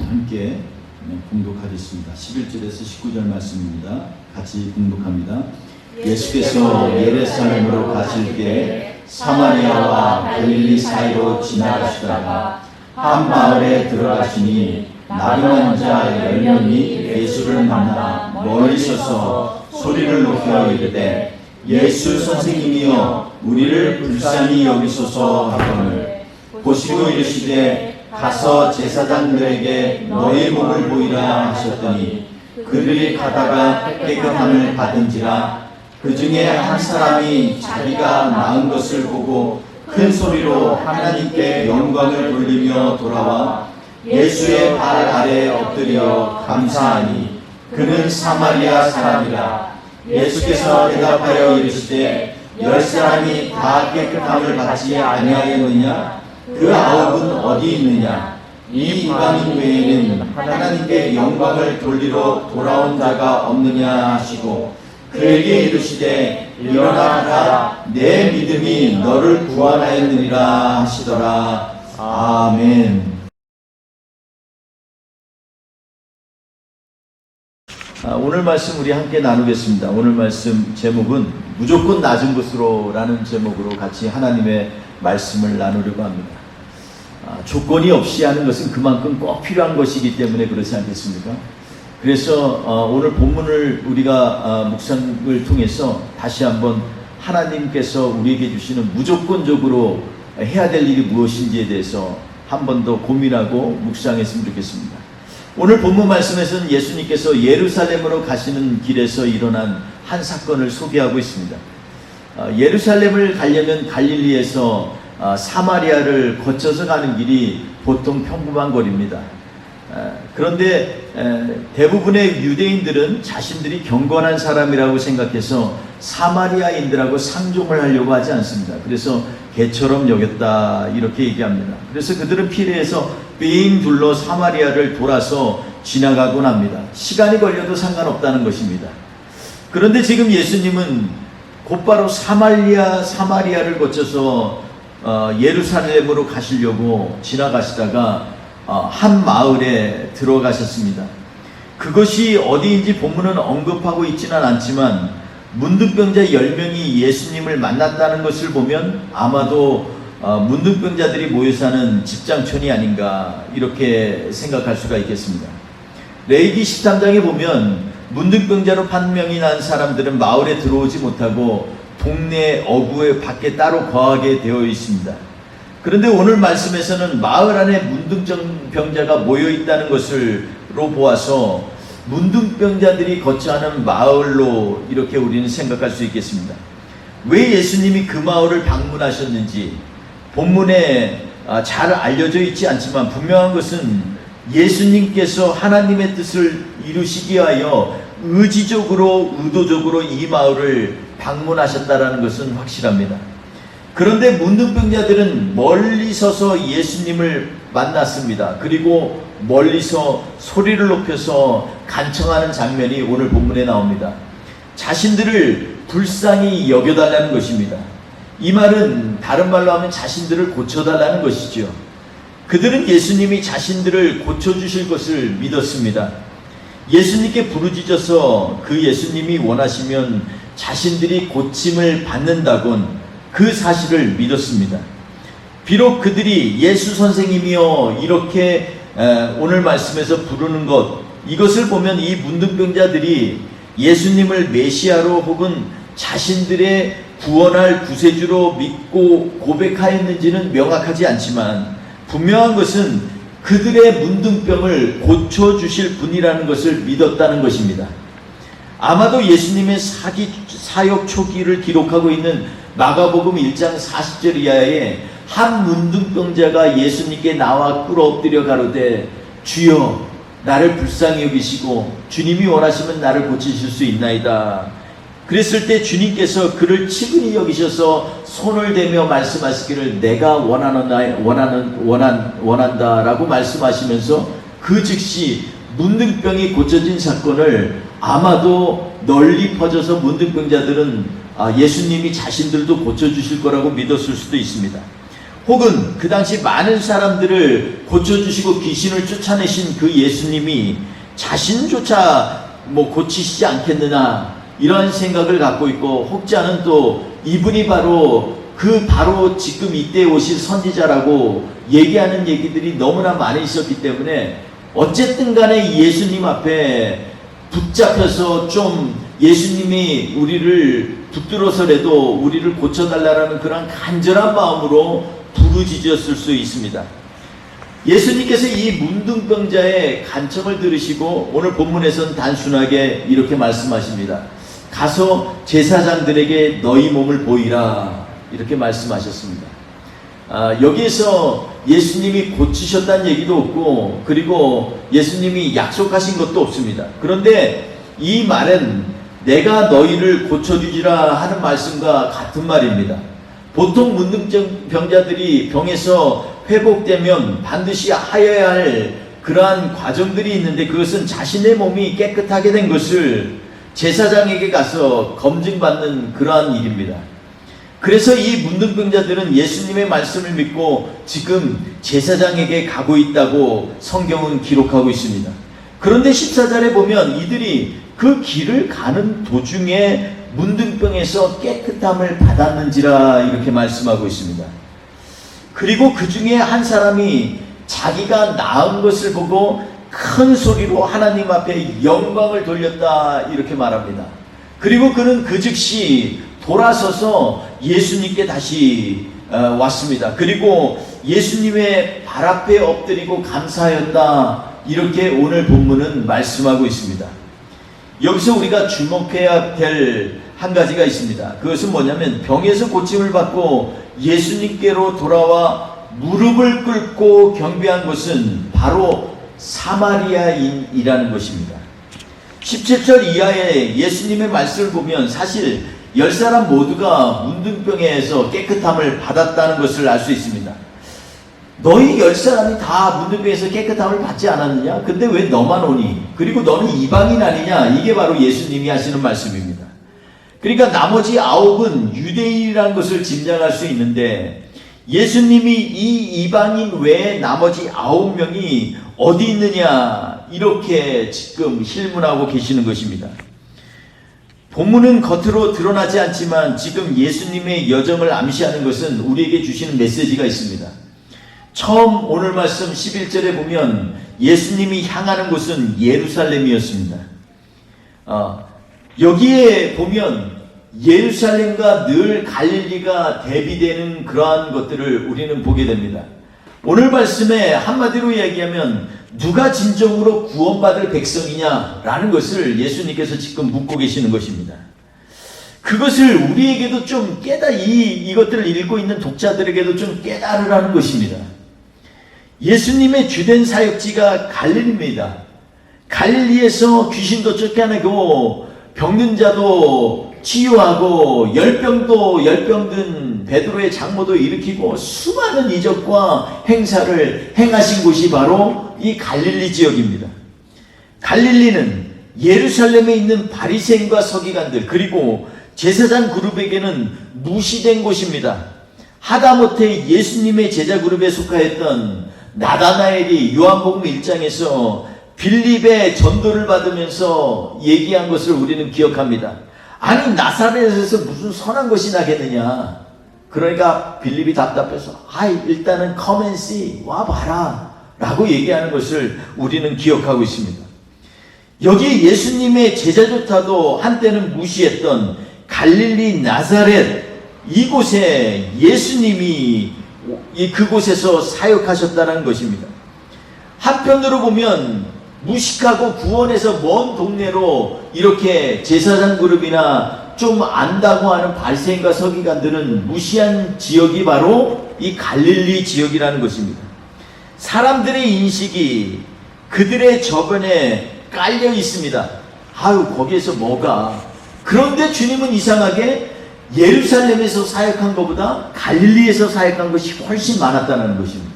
함께 봉독하겠습니다. 11절에서 19절 말씀입니다. 같이 봉독합니다. 예수께서 예루살렘으로 가실 때 사마리아와 갈릴리 사이로 지나가시다가 한 마을에 들어가시니 나병한 자 10명이 예수를 만나 멀리 서서 소리를 높여 이르되 예수 선생님이여 우리를 불쌍히 여기소서 하거늘 보시고 이르시되 가서 제사장들에게 너희 몸을 보이라 하셨더니 그들이 가다가 깨끗함을 받은지라 그 중에 한 사람이 자기가 나은 것을 보고 큰 소리로 하나님께 영광을 돌리며 돌아와 예수의 발 아래 엎드려 감사하니 그는 사마리아 사람이라. 예수께서 대답하여 이르시되 10사람이 다 깨끗함을 받지 아니하였느냐? 그 9은 어디 있느냐? 이 이방인 외에는 하나님께 영광을 돌리러 돌아온 자가 없느냐 하시고 그에게 이르시되 일어나 가라 내 믿음이 너를 구원하였느니라 하시더라. 아멘. 오늘 말씀 우리 함께 나누겠습니다. 오늘 말씀 제목은 무조건 낮은 것으로 라는 제목으로 같이 하나님의 말씀을 나누려고 합니다. 조건이 없이 하는 것은 그만큼 꼭 필요한 것이기 때문에 그렇지 않겠습니까? 그래서 오늘 본문을 우리가 묵상을 통해서 다시 한번 하나님께서 우리에게 주시는 무조건적으로 해야 될 일이 무엇인지에 대해서 한 번 더 고민하고 묵상했으면 좋겠습니다. 오늘 본문 말씀에서는 예수님께서 예루살렘으로 가시는 길에서 일어난 한 사건을 소개하고 있습니다. 예루살렘을 가려면 갈릴리에서 사마리아를 거쳐서 가는 길이 보통 평범한 거리입니다. 그런데 대부분의 유대인들은 자신들이 경건한 사람이라고 생각해서 사마리아인들하고 상종을 하려고 하지 않습니다. 그래서 개처럼 여겼다 이렇게 얘기합니다. 그래서 그들은 피레에서 빙 둘러 사마리아를 돌아서 지나가곤 합니다. 시간이 걸려도 상관없다는 것입니다. 그런데 지금 예수님은 곧바로 사마리아를 거쳐서 예루살렘으로 가시려고 지나가시다가 한 마을에 들어가셨습니다. 그것이 어디인지 본문은 언급하고 있지는 않지만 문둥병자 10명이 예수님을 만났다는 것을 보면 아마도 문둥병자들이 모여 사는 집장촌이 아닌가 이렇게 생각할 수가 있겠습니다. 레위기 13장에 보면 문둥병자로 판명이 난 사람들은 마을에 들어오지 못하고 동네 어구의 밖에 따로 거하게 되어 있습니다. 그런데 오늘 말씀에서는 마을 안에 문둥병자가 모여 있다는 것으로 보아서 문둥병자들이 거처하는 마을로 이렇게 우리는 생각할 수 있겠습니다. 왜 예수님이 그 마을을 방문하셨는지 본문에 잘 알려져 있지 않지만 분명한 것은 예수님께서 하나님의 뜻을 이루시기 위하여 의도적으로 이 마을을 방문하셨다는 것은 확실합니다. 그런데 문둥병자들은 멀리 서서 예수님을 만났습니다. 그리고 멀리서 소리를 높여서 간청하는 장면이 오늘 본문에 나옵니다. 자신들을 불쌍히 여겨달라는 것입니다. 이 말은 다른 말로 하면 자신들을 고쳐달라는 것이죠. 그들은 예수님이 자신들을 고쳐주실 것을 믿었습니다. 예수님께 부르짖어서 그 예수님이 원하시면 자신들이 고침을 받는다곤 그 사실을 믿었습니다. 비록 그들이 예수 선생님이여 이렇게 오늘 말씀에서 부르는 것, 이것을 보면 이 문둥병자들이 예수님을 메시아로 혹은 자신들의 구원할 구세주로 믿고 고백하였는지는 명확하지 않지만 분명한 것은 그들의 문둥병을 고쳐주실 분이라는 것을 믿었다는 것입니다. 아마도 예수님의 사역 초기를 기록하고 있는 마가복음 1장 40절 이하에 한 문둥병자가 예수님께 나와 꿇어 엎드려 가로되 주여 나를 불쌍히 여기시고 주님이 원하시면 나를 고치실 수 있나이다. 그랬을 때 주님께서 그를 치근히 여기셔서 손을 대며 말씀하시기를 내가 원한다라고 말씀하시면서 그 즉시 문둥병이 고쳐진 사건을 아마도 널리 퍼져서 문둥병자들은 예수님이 자신들도 고쳐주실 거라고 믿었을 수도 있습니다. 혹은 그 당시 많은 사람들을 고쳐주시고 귀신을 쫓아내신 그 예수님이 자신조차 고치시지 않겠느냐, 이러한 생각을 갖고 있고, 혹자는 또 이분이 바로 지금 이때 오실 선지자라고 얘기하는 얘기들이 너무나 많이 있었기 때문에 어쨌든 간에 예수님 앞에 붙잡혀서 좀 예수님이 우리를 붙들어서라도 우리를 고쳐달라는 그런 간절한 마음으로 부르짖었을 수 있습니다. 예수님께서 이 문둥병자의 간청을 들으시고 오늘 본문에서는 단순하게 이렇게 말씀하십니다. 가서 제사장들에게 너희 몸을 보이라, 이렇게 말씀하셨습니다. 여기에서 예수님이 고치셨다는 얘기도 없고, 그리고 예수님이 약속하신 것도 없습니다. 그런데 이 말은 내가 너희를 고쳐주리라 하는 말씀과 같은 말입니다. 보통 문둥병자들이 병에서 회복되면 반드시 하여야 할 그러한 과정들이 있는데, 그것은 자신의 몸이 깨끗하게 된 것을 제사장에게 가서 검증받는 그러한 일입니다. 그래서 이 문둥병자들은 예수님의 말씀을 믿고 지금 제사장에게 가고 있다고 성경은 기록하고 있습니다. 그런데 14절에 보면 이들이 그 길을 가는 도중에 문둥병에서 깨끗함을 받았는지라, 이렇게 말씀하고 있습니다. 그리고 그 중에 한 사람이 자기가 나은 것을 보고 큰 소리로 하나님 앞에 영광을 돌렸다, 이렇게 말합니다. 그리고 그는 그 즉시 돌아서서 예수님께 다시 왔습니다. 그리고 예수님의 발 앞에 엎드리고 감사하였다, 이렇게 오늘 본문은 말씀하고 있습니다. 여기서 우리가 주목해야 될 한 가지가 있습니다. 그것은 뭐냐면 병에서 고침을 받고 예수님께로 돌아와 무릎을 꿇고 경배한 것은 바로 사마리아인이라는 것입니다. 17절 이하의 예수님의 말씀을 보면 사실 10사람 모두가 문둥병에서 깨끗함을 받았다는 것을 알 수 있습니다. 너희 10사람이 다 문둥병에서 깨끗함을 받지 않았느냐? 근데 왜 너만 오니? 그리고 너는 이방인 아니냐? 이게 바로 예수님이 하시는 말씀입니다. 그러니까 나머지 9은 유대인이라는 것을 짐작할 수 있는데, 예수님이 이 이방인 외에 나머지 9명이 어디 있느냐, 이렇게 지금 질문하고 계시는 것입니다. 본문은 겉으로 드러나지 않지만 지금 예수님의 여정을 암시하는 것은 우리에게 주시는 메시지가 있습니다. 처음 오늘 말씀 11절에 보면 예수님이 향하는 곳은 예루살렘이었습니다. 여기에 보면 예루살렘과 늘 갈릴리가 대비되는 그러한 것들을 우리는 보게 됩니다. 오늘 말씀에 한마디로 이야기하면 누가 진정으로 구원받을 백성이냐라는 것을 예수님께서 지금 묻고 계시는 것입니다. 그것을 우리에게도 좀 이것들을 읽고 있는 독자들에게도 좀 깨달으라는 것입니다. 예수님의 주된 사역지가 갈릴리입니다. 갈릴리에서 귀신도 쫓겨내고 병든 자도 치유하고 열병든 베드로의 장모도 일으키고 수많은 이적과 행사를 행하신 곳이 바로 이 갈릴리 지역입니다. 갈릴리는 예루살렘에 있는 바리새인과 서기관들, 그리고 제사장 그룹에게는 무시된 곳입니다. 하다못해 예수님의 제자 그룹에 속하였던 나다나엘이 요한복음 1장에서 빌립의 전도를 받으면서 얘기한 것을 우리는 기억합니다. 아니, 나사렛에서 무슨 선한 것이 나겠느냐. 그러니까 빌립이 답답해서 일단은 come and see, 와봐라 라고 얘기하는 것을 우리는 기억하고 있습니다. 여기 예수님의 제자조차도 한때는 무시했던 갈릴리 나사렛, 이곳에 예수님이 그곳에서 사역하셨다는 것입니다. 한편으로 보면 무식하고 구원에서 먼 동네로 이렇게 제사장 그룹이나 좀 안다고 하는 바리새인과 서기관들은 무시한 지역이 바로 이 갈릴리 지역이라는 것입니다. 사람들의 인식이 그들의 저변에 깔려 있습니다. 거기에서 뭐가. 그런데 주님은 이상하게 예루살렘에서 사역한 것보다 갈릴리에서 사역한 것이 훨씬 많았다는 것입니다.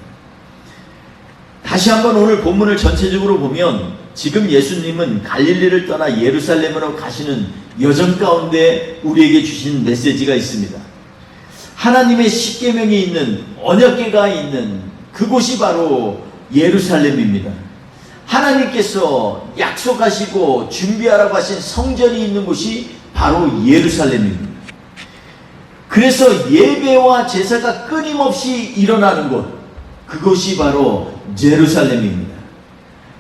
다시 한번 오늘 본문을 전체적으로 보면 지금 예수님은 갈릴리를 떠나 예루살렘으로 가시는 여정 가운데 우리에게 주신 메시지가 있습니다. 하나님의 십계명이 있는, 언약궤가 있는 그곳이 바로 예루살렘입니다. 하나님께서 약속하시고 준비하라고 하신 성전이 있는 곳이 바로 예루살렘입니다. 그래서 예배와 제사가 끊임없이 일어나는 곳, 그곳이 바로 예루살렘입니다.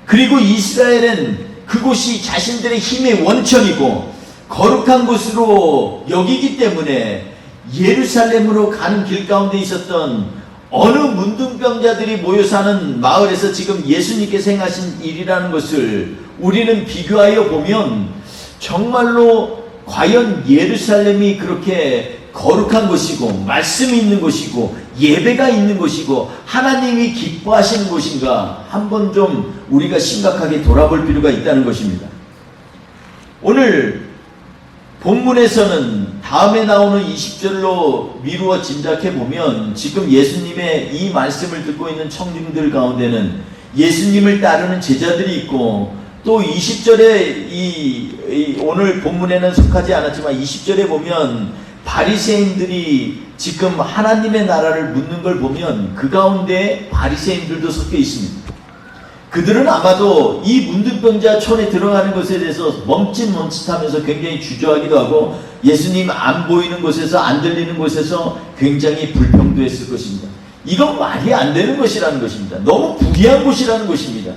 그리고 이스라엘은 그곳이 자신들의 힘의 원천이고 거룩한 곳으로 여기기 때문에 예루살렘으로 가는 길 가운데 있었던 어느 문둥병자들이 모여 사는 마을에서 지금 예수님께서 행하신 일이라는 것을 우리는 비교하여 보면 정말로 과연 예루살렘이 그렇게 거룩한 곳이고 말씀이 있는 곳이고 예배가 있는 곳이고 하나님이 기뻐하시는 곳인가 한번 좀 우리가 심각하게 돌아볼 필요가 있다는 것입니다. 오늘 본문에서는 다음에 나오는 20절로 미루어 짐작해 보면 지금 예수님의 이 말씀을 듣고 있는 청중들 가운데는 예수님을 따르는 제자들이 있고 또 20절에 오늘 본문에는 속하지 않았지만 20절에 보면 바리새인들이 지금 하나님의 나라를 묻는 걸 보면 그 가운데 바리새인들도 섞여 있습니다. 그들은 아마도 이 문둥병자촌에 들어가는 것에 대해서 멈칫멈칫하면서 굉장히 주저하기도 하고 예수님 안 보이는 곳에서 안 들리는 곳에서 굉장히 불평도했을 것입니다. 이건 말이 안 되는 것이라는 것입니다. 너무 불의한 곳이라는 것입니다.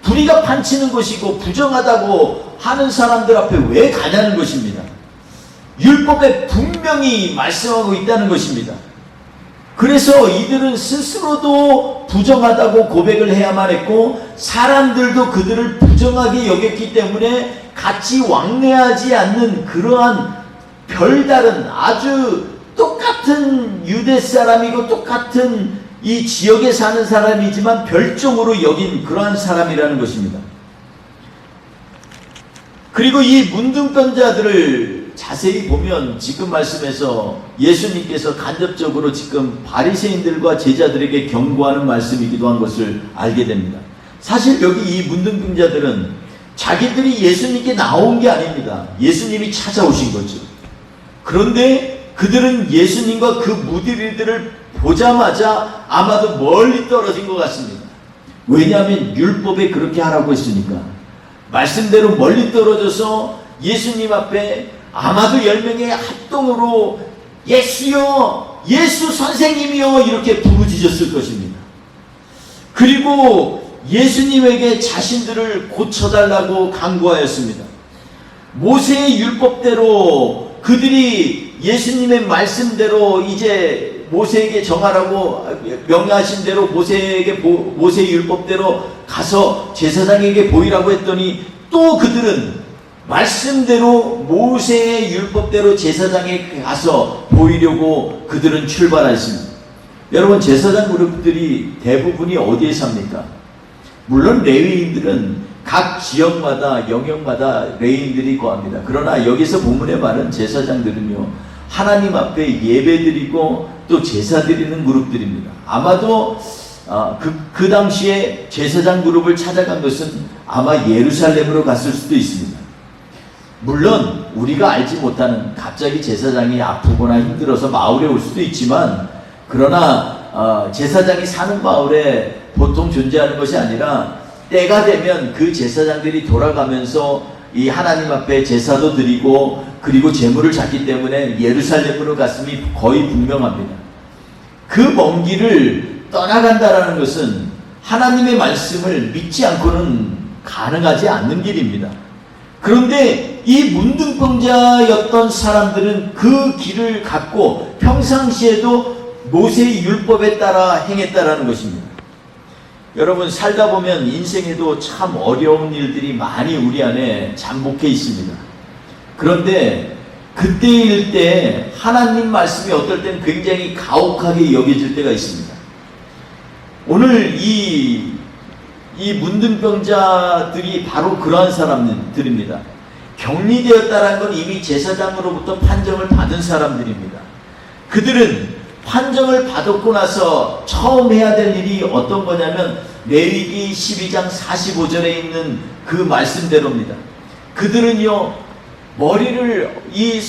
불의가 판치는 것이고 부정하다고 하는 사람들 앞에 왜 가냐는 것입니다. 율법에 분명히 말씀하고 있다는 것입니다. 그래서 이들은 스스로도 부정하다고 고백을 해야만 했고 사람들도 그들을 부정하게 여겼기 때문에 같이 왕래하지 않는 그러한 별다른 아주 똑같은 유대 사람이고 똑같은 이 지역에 사는 사람이지만 별종으로 여긴 그러한 사람이라는 것입니다. 그리고 이 문둥병자들을 자세히 보면 지금 말씀에서 예수님께서 간접적으로 지금 바리새인들과 제자들에게 경고하는 말씀이기도 한 것을 알게 됩니다. 사실 여기 이 문둥병자들은 자기들이 예수님께 나온 게 아닙니다. 예수님이 찾아오신 거죠. 그런데 그들은 예수님과 그 무리들을 보자마자 아마도 멀리 떨어진 것 같습니다. 왜냐하면 율법에 그렇게 하라고 했으니까. 말씀대로 멀리 떨어져서 예수님 앞에 아마도 10명의 합동으로 예수여, 예수 선생님이여 이렇게 부르짖었을 것입니다. 그리고 예수님에게 자신들을 고쳐달라고 간구하였습니다. 모세의 율법대로 그들이 예수님의 말씀대로 이제 모세에게 정하라고 명령하신 대로 모세의 율법대로 가서 제사장에게 보이라고 했더니 또 그들은 말씀대로 모세의 율법대로 제사장에 가서 보이려고 그들은 출발했습니다. 여러분 제사장 그룹들이 대부분이 어디에 삽니까? 물론 레위인들은 각 지역마다 영역마다 레위인들이 거합니다. 그러나 여기서 본문에 말한 제사장들은요 하나님 앞에 예배드리고 또 제사 드리는 그룹들입니다. 아마도 그 당시에 제사장 그룹을 찾아간 것은 아마 예루살렘으로 갔을 수도 있습니다. 물론 우리가 알지 못하는 갑자기 제사장이 아프거나 힘들어서 마을에 올 수도 있지만 그러나 제사장이 사는 마을에 보통 존재하는 것이 아니라 때가 되면 그 제사장들이 돌아가면서 이 하나님 앞에 제사도 드리고 그리고 제물을 잡기 때문에 예루살렘으로 갔음이 거의 분명합니다. 그 먼 길을 떠나간다라는 것은 하나님의 말씀을 믿지 않고는 가능하지 않는 길입니다. 그런데 이 문둥병자였던 사람들은 그 길을 갖고 평상시에도 모세의 율법에 따라 행했다라는 것입니다. 여러분 살다 보면 인생에도 참 어려운 일들이 많이 우리 안에 잠복해 있습니다. 그런데 그때일 때 하나님 말씀이 어떨 땐 굉장히 가혹하게 여겨질 때가 있습니다. 오늘 이 문둥병자들이 바로 그러한 사람들입니다. 격리되었다는 건 이미 제사장으로부터 판정을 받은 사람들입니다. 그들은 판정을 받았고 나서 처음 해야 될 일이 어떤 거냐면 레위기 12장 45절에 있는 그 말씀대로입니다. 그들은요 머리를 이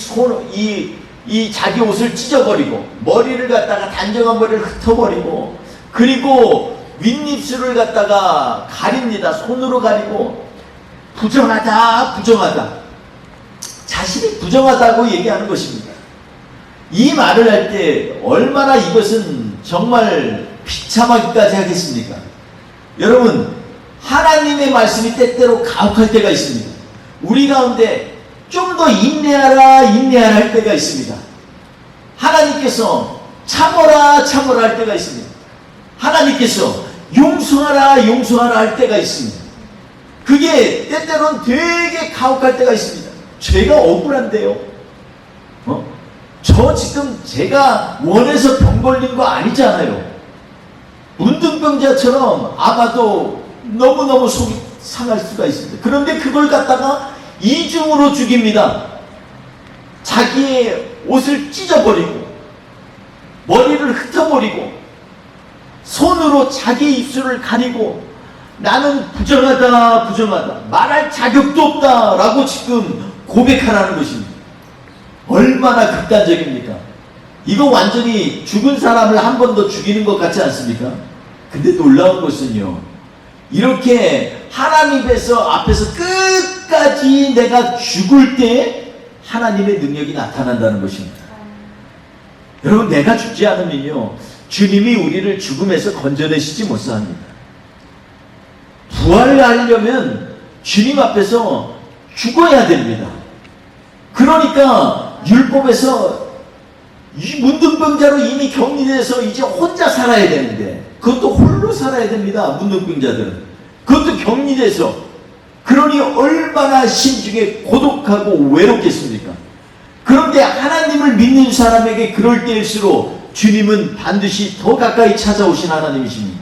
이 자기 옷을 찢어버리고 머리를 갖다가 단정한 머리를 흩어버리고 그리고 윗입술을 갖다가 가립니다. 손으로 가리고 부정하다 부정하다 자신이 부정하다고 얘기하는 것입니다. 이 말을 할 때 얼마나 이것은 정말 비참하기까지 하겠습니까? 여러분, 하나님의 말씀이 때때로 가혹할 때가 있습니다. 우리 가운데 좀 더 인내하라 인내하라 할 때가 있습니다. 하나님께서 참어라 참어라 할 때가 있습니다. 하나님께서 용서하라 용서하라 할 때가 있습니다. 그게 때때로는 되게 가혹할 때가 있습니다. 죄가 억울한데요. 저 지금 제가 원해서 병 걸린 거 아니잖아요. 문둥병자처럼 아마도 너무너무 속이 상할 수가 있습니다. 그런데 그걸 갖다가 이중으로 죽입니다. 자기의 옷을 찢어버리고 머리를 흩어버리고 손으로 자기 입술을 가리고 나는 부정하다 부정하다 말할 자격도 없다 라고 지금 고백하라는 것입니다. 얼마나 극단적입니까? 이거 완전히 죽은 사람을 한 번 더 죽이는 것 같지 않습니까? 근데 놀라운 것은요, 이렇게 하나님 앞에서 끝까지 내가 죽을 때 하나님의 능력이 나타난다는 것입니다. 여러분, 내가 죽지 않으면요 주님이 우리를 죽음에서 건져내시지 못합니다. 부활하려면 주님 앞에서 죽어야 됩니다. 그러니까 율법에서 이 문둥병자로 이미 격리돼서 이제 혼자 살아야 되는데, 그것도 홀로 살아야 됩니다. 문둥병자들은 그것도 격리돼서, 그러니 얼마나 심중에 고독하고 외롭겠습니까? 그런데 하나님을 믿는 사람에게 그럴 때일수록 주님은 반드시 더 가까이 찾아오신 하나님이십니다.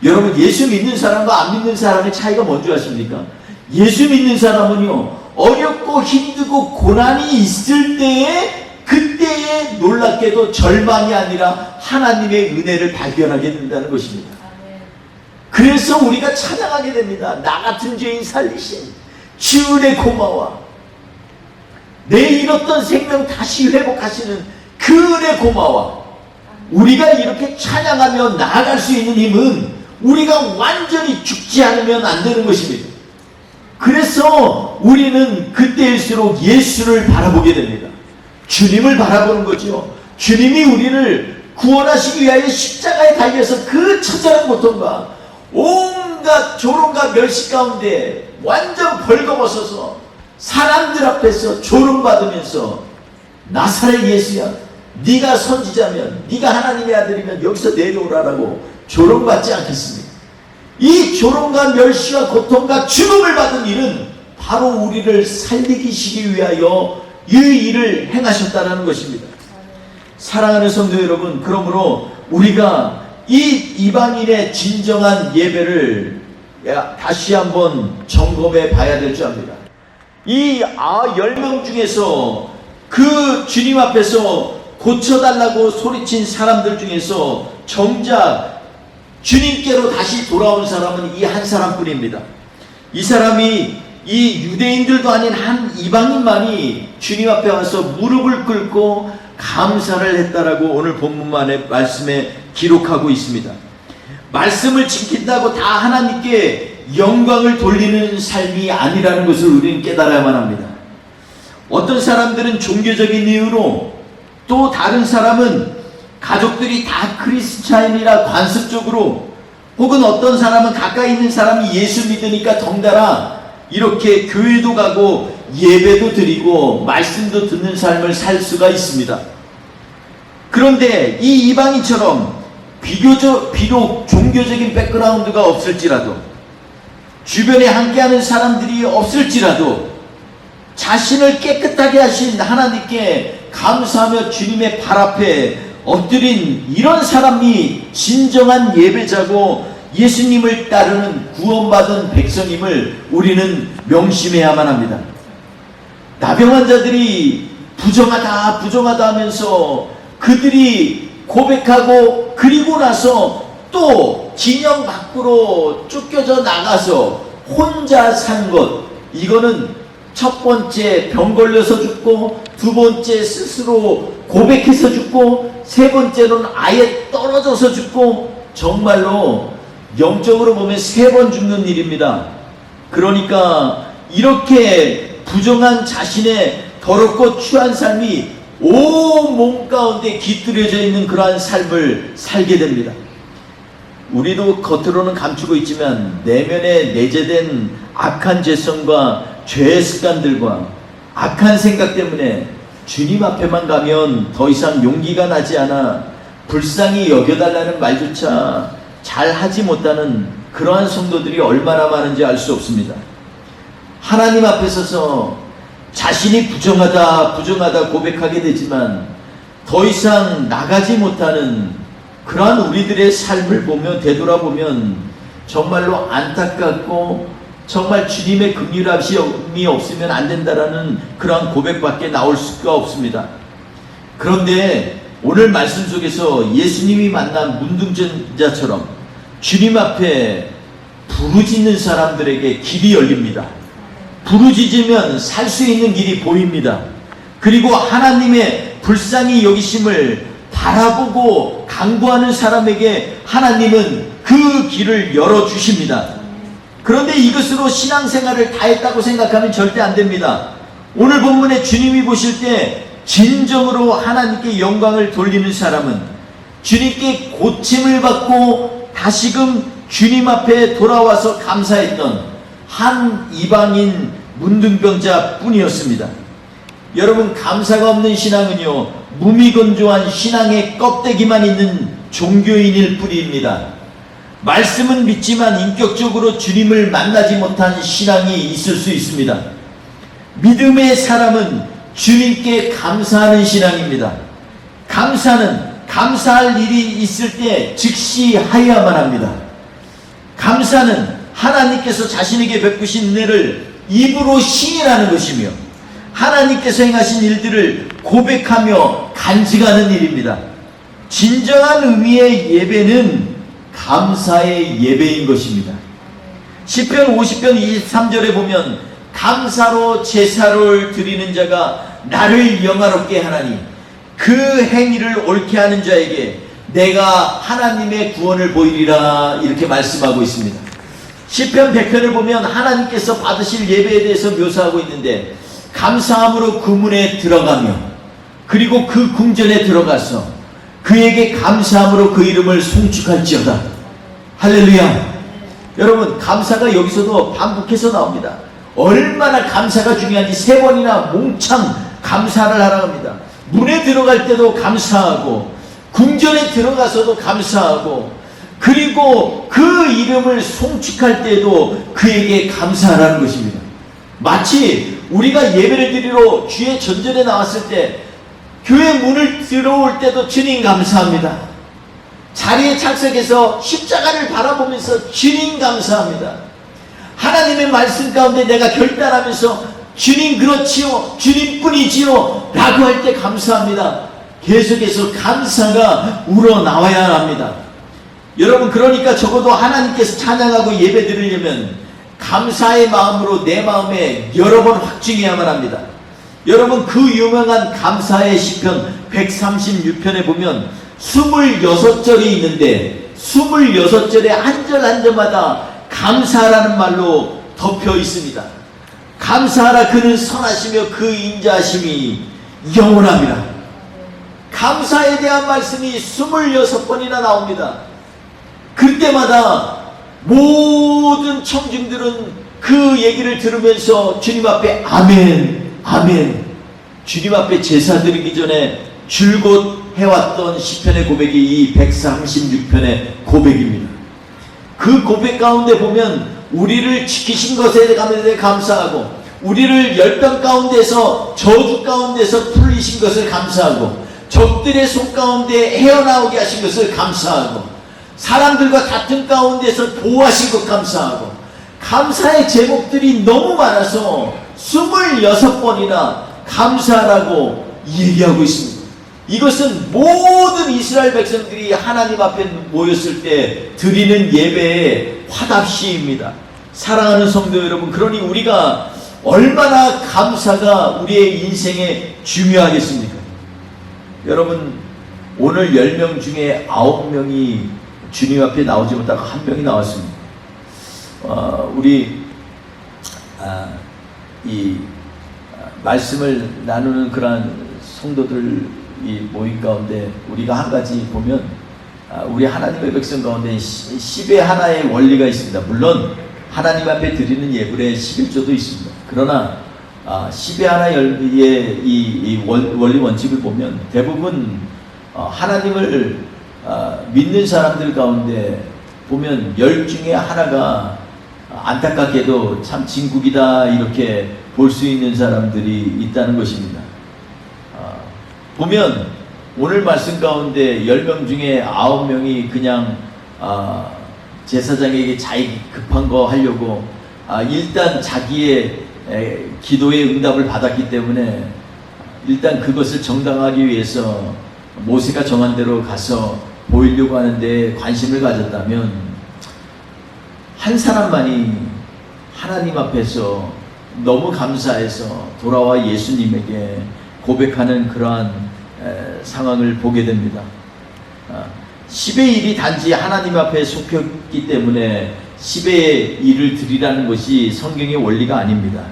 여러분, 예수 믿는 사람과 안 믿는 사람의 차이가 뭔지 아십니까? 예수 믿는 사람은요, 어렵고 힘들고 고난이 있을 때에, 그때에 놀랍게도 절망이 아니라 하나님의 은혜를 발견하게 된다는 것입니다. 그래서 우리가 찬양하게 됩니다. 나 같은 죄인 살리신 주 은혜 고마워. 내 잃었던 생명 다시 회복하시는 그 은혜 고마워. 우리가 이렇게 찬양하며 나아갈 수 있는 힘은 우리가 완전히 죽지 않으면 안 되는 것입니다. 그래서 우리는 그때일수록 예수를 바라보게 됩니다. 주님을 바라보는 거죠. 주님이 우리를 구원하시기 위하여 십자가에 달려서 그 처절한 고통과 온갖 조롱과 멸시 가운데 완전 벌거벗어서 사람들 앞에서 조롱받으면서 나사렛 예수야, 네가 선지자면, 네가 하나님의 아들이면 여기서 내려오라라고 조롱받지 않겠습니까? 이 조롱과 멸시와 고통과 죽음을 받은 일은 바로 우리를 살리시기 위하여 이 일을 행하셨다는 것입니다. 사랑하는 성도 여러분, 그러므로 우리가 이 이방인의 진정한 예배를 다시 한번 점검해 봐야 될 줄 압니다. 이 10명 중에서 그 주님 앞에서 고쳐달라고 소리친 사람들 중에서 정작 주님께로 다시 돌아온 사람은 이 한 사람뿐입니다. 이 사람이 이 유대인들도 아닌 한 이방인만이 주님 앞에 와서 무릎을 꿇고 감사를 했다라고 오늘 본문만의 말씀에 기록하고 있습니다. 말씀을 지킨다고 다 하나님께 영광을 돌리는 삶이 아니라는 것을 우리는 깨달아야만 합니다. 어떤 사람들은 종교적인 이유로, 또 다른 사람은 가족들이 다 크리스찬이라 관습적으로, 혹은 어떤 사람은 가까이 있는 사람이 예수 믿으니까 덩달아 이렇게 교회도 가고 예배도 드리고 말씀도 듣는 삶을 살 수가 있습니다. 그런데 이 이방인처럼 비록 종교적인 백그라운드가 없을지라도, 주변에 함께하는 사람들이 없을지라도 자신을 깨끗하게 하신 하나님께 감사하며 주님의 발 앞에 엎드린 이런 사람이 진정한 예배자고 예수님을 따르는 구원받은 백성임을 우리는 명심해야만 합니다. 나병 환자들이 부정하다 부정하다 하면서 그들이 고백하고, 그리고 나서 또 진영 밖으로 쫓겨져 나가서 혼자 산 것, 이거는 첫 번째 병 걸려서 죽고, 두 번째 스스로 고백해서 죽고, 세 번째로는 아예 떨어져서 죽고, 정말로 영적으로 보면 3번 죽는 일입니다. 그러니까 이렇게 부정한 자신의 더럽고 추한 삶이 온 몸 가운데 깃들여져 있는 그러한 삶을 살게 됩니다. 우리도 겉으로는 감추고 있지만 내면에 내재된 악한 죄성과 죄의 습관들과 악한 생각 때문에 주님 앞에만 가면 더 이상 용기가 나지 않아 불쌍히 여겨달라는 말조차 잘 하지 못하는 그러한 성도들이 얼마나 많은지 알 수 없습니다. 하나님 앞에 서서 자신이 부정하다 고백하게 되지만 더 이상 나가지 못하는 그러한 우리들의 삶을 보며 되돌아보면 정말로 안타깝고 정말 주님의 긍휼하심이 없으면 안 된다라는 그러한 고백밖에 나올 수가 없습니다. 그런데 오늘 말씀 속에서 예수님이 만난 문둥전자처럼 주님 앞에 부르짖는 사람들에게 길이 열립니다. 부르짖으면 살 수 있는 길이 보입니다. 그리고 하나님의 불쌍히 여기심을 바라보고 간구하는 사람에게 하나님은 그 길을 열어주십니다. 그런데 이것으로 신앙생활을 다 했다고 생각하면 절대 안 됩니다. 오늘 본문에 주님이 보실 때 진정으로 하나님께 영광을 돌리는 사람은 주님께 고침을 받고 다시금 주님 앞에 돌아와서 감사했던 한 이방인 문둥병자 뿐이었습니다. 여러분, 감사가 없는 신앙은요, 무미건조한 신앙의 껍데기만 있는 종교인일 뿐입니다. 말씀은 믿지만 인격적으로 주님을 만나지 못한 신앙이 있을 수 있습니다. 믿음의 사람은 주님께 감사하는 신앙입니다. 감사는 감사할 일이 있을 때 즉시 하여야만 합니다. 감사는 하나님께서 자신에게 베푸신 은혜를 입으로 시인하는 것이며 하나님께서 행하신 일들을 고백하며 간직하는 일입니다. 진정한 의미의 예배는 감사의 예배인 것입니다. 시편 50편 23절에 보면 감사로 제사를 드리는 자가 나를 영화롭게 하나니 그 행위를 옳게 하는 자에게 내가 하나님의 구원을 보이리라, 이렇게 말씀하고 있습니다. 시편 100편을 보면 하나님께서 받으실 예배에 대해서 묘사하고 있는데 감사함으로 그 문에 들어가며 그리고 그 궁전에 들어가서 그에게 감사함으로 그 이름을 송축할지어다. 할렐루야. 여러분, 감사가 여기서도 반복해서 나옵니다. 얼마나 감사가 중요한지 3번이나 몽창 감사를 하라고 합니다. 문에 들어갈 때도 감사하고 궁전에 들어가서도 감사하고 그리고 그 이름을 송축할 때도 그에게 감사하라는 것입니다. 마치 우리가 예배를 드리러 주의 전전에 나왔을 때 교회 문을 들어올 때도 주님 감사합니다. 자리에 착석해서 십자가를 바라보면서 주님 감사합니다. 하나님의 말씀 가운데 내가 결단하면서 주님 그렇지요, 주님뿐이지요 라고 할 때 감사합니다. 계속해서 감사가 우러나와야 합니다. 여러분, 그러니까 적어도 하나님께서 찬양하고 예배 드리려면 감사의 마음으로 내 마음에 여러 번 확증해야만 합니다. 여러분, 그 유명한 감사의 시편 136편에 보면 26절이 있는데 26절에 한 절 한 절마다 감사라는 말로 덮여 있습니다. 감사하라, 그는 선하시며 그 인자하심이 영원합니다. 감사에 대한 말씀이 26번이나 나옵니다. 그때마다 모든 청중들은 그 얘기를 들으면서 주님 앞에 아멘, 아멘. 주님 앞에 제사 드리기 전에 줄곧 해왔던 시편의 고백이 이 136편의 고백입니다. 그 고백 가운데 보면 우리를 지키신 것에 감사하고 우리를 열병 가운데서 저주 가운데서 풀리신 것을 감사하고 적들의 손 가운데 헤어나오게 하신 것을 감사하고 사람들과 다툼 가운데서 보호하신 것 감사하고 감사의 제목들이 너무 많아서 26번이나 감사라고 얘기하고 있습니다. 이것은 모든 이스라엘 백성들이 하나님 앞에 모였을 때 드리는 예배의 화답시입니다. 사랑하는 성도 여러분, 그러니 우리가 얼마나 감사가 우리의 인생에 중요하겠습니까? 여러분, 오늘 10명 중에 9명이 주님 앞에 나오지 못하고 1명이 나왔습니다. 우리 이 말씀을 나누는 그러한 성도들 이 모임 가운데 우리가 한 가지 보면 우리 하나님의 백성 가운데 10의 하나의 원리가 있습니다. 물론 하나님 앞에 드리는 예불의 11조도 있습니다. 그러나 10의 하나의 이 원리 원칙을 보면 대부분 하나님을 믿는 사람들 가운데 보면 10 중에 하나가 안타깝게도 참 진국이다 이렇게 볼 수 있는 사람들이 있다는 것입니다. 보면 오늘 말씀 가운데 10명 중에 9명이 그냥 제사장에게 자기 급한 거 하려고 일단 자기의 기도의 응답을 받았기 때문에 일단 그것을 정당하기 위해서 모세가 정한 대로 가서 보이려고 하는데 관심을 가졌다면 한 사람만이 하나님 앞에서 너무 감사해서 돌아와 예수님에게 고백하는 그러한 상황을 보게 됩니다. 10의 1이 단지 하나님 앞에 속혔기 때문에 10의 1을 드리라는 것이 성경의 원리가 아닙니다.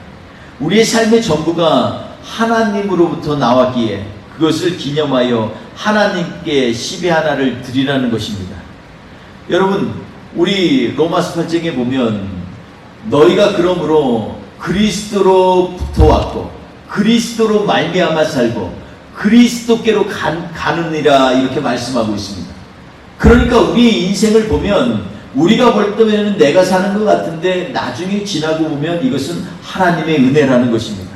우리의 삶의 전부가 하나님으로부터 나왔기에 그것을 기념하여 하나님께 10의 하나를 드리라는 것입니다. 여러분, 우리 로마서 8장에 보면 너희가 그러므로 그리스도로부터 왔고 그리스도로 말미암아 살고 그리스도께로 가느니라 이렇게 말씀하고 있습니다. 그러니까 우리의 인생을 보면 우리가 볼 때에는 내가 사는 것 같은데 나중에 지나고 보면 이것은 하나님의 은혜라는 것입니다.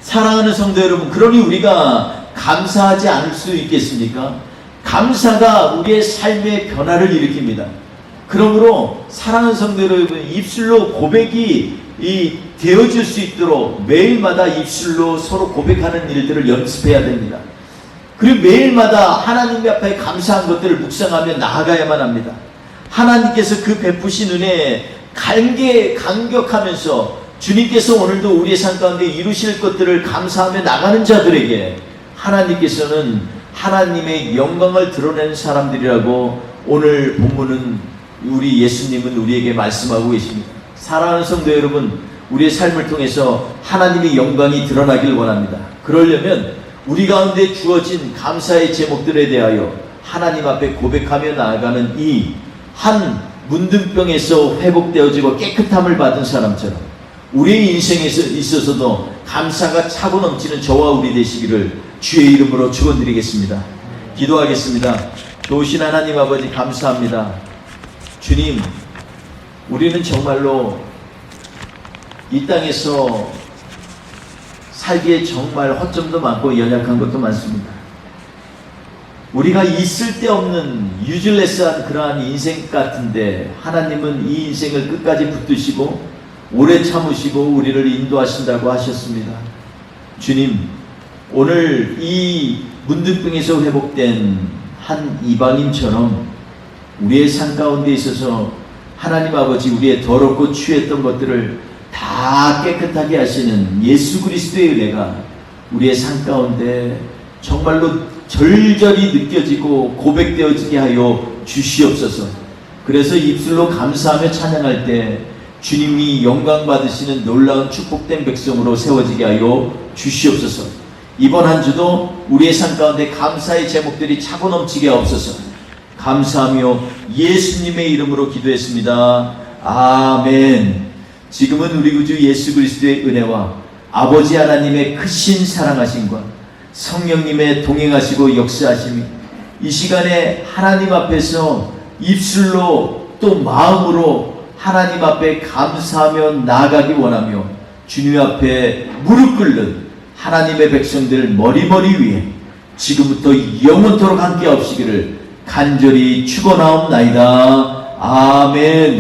사랑하는 성도 여러분, 그러니 우리가 감사하지 않을 수 있겠습니까? 감사가 우리의 삶의 변화를 일으킵니다. 그러므로 사랑하는 성도 여러분, 입술로 고백이 되어질 수 있도록 매일마다 입술로 서로 고백하는 일들을 연습해야 됩니다. 그리고 매일마다 하나님 앞에 감사한 것들을 묵상하며 나아가야만 합니다. 하나님께서 그 베푸신 은혜에 감격하면서 주님께서 오늘도 우리의 삶 가운데 이루실 것들을 감사하며 나가는 자들에게 하나님께서는 하나님의 영광을 드러내는 사람들이라고 오늘 본문은 우리 예수님은 우리에게 말씀하고 계십니다. 사랑하는 성도 여러분, 우리의 삶을 통해서 하나님의 영광이 드러나길 원합니다. 그러려면 우리 가운데 주어진 감사의 제목들에 대하여 하나님 앞에 고백하며 나아가는 이 한 문둥병에서 회복되어지고 깨끗함을 받은 사람처럼 우리의 인생에 있어서도 감사가 차고 넘치는 저와 우리 되시기를 주의 이름으로 축원드리겠습니다. 기도하겠습니다. 좋으신 하나님 아버지, 감사합니다. 주님, 우리는 정말로 이 땅에서 살기에 정말 허점도 많고 연약한 것도 많습니다. 우리가 있을 데 없는 유즐레스한 그러한 인생 같은데 하나님은 이 인생을 끝까지 붙드시고 오래 참으시고 우리를 인도하신다고 하셨습니다. 주님, 오늘 이 문둥병에서 회복된 한 이방인처럼 우리의 삶 가운데 있어서 하나님 아버지, 우리의 더럽고 취했던 것들을 다 깨끗하게 하시는 예수 그리스도의 은혜가 우리의 삶 가운데 정말로 절절히 느껴지고 고백되어지게 하여 주시옵소서. 그래서 입술로 감사하며 찬양할 때 주님이 영광 받으시는 놀라운 축복된 백성으로 세워지게 하여 주시옵소서. 이번 한 주도 우리의 삶 가운데 감사의 제목들이 차고 넘치게 하옵소서. 감사하며 예수님의 이름으로 기도했습니다. 아멘. 지금은 우리 구주 예수 그리스도의 은혜와 아버지 하나님의 크신 사랑하심과 성령님의 동행하시고 역사하심이 이 시간에 하나님 앞에서 입술로 또 마음으로 하나님 앞에 감사하며 나아가기 원하며 주님 앞에 무릎 꿇는 하나님의 백성들 머리머리 위에 지금부터 영원토록 함께 하시기를 간절히 축원하옵나이다. 아멘.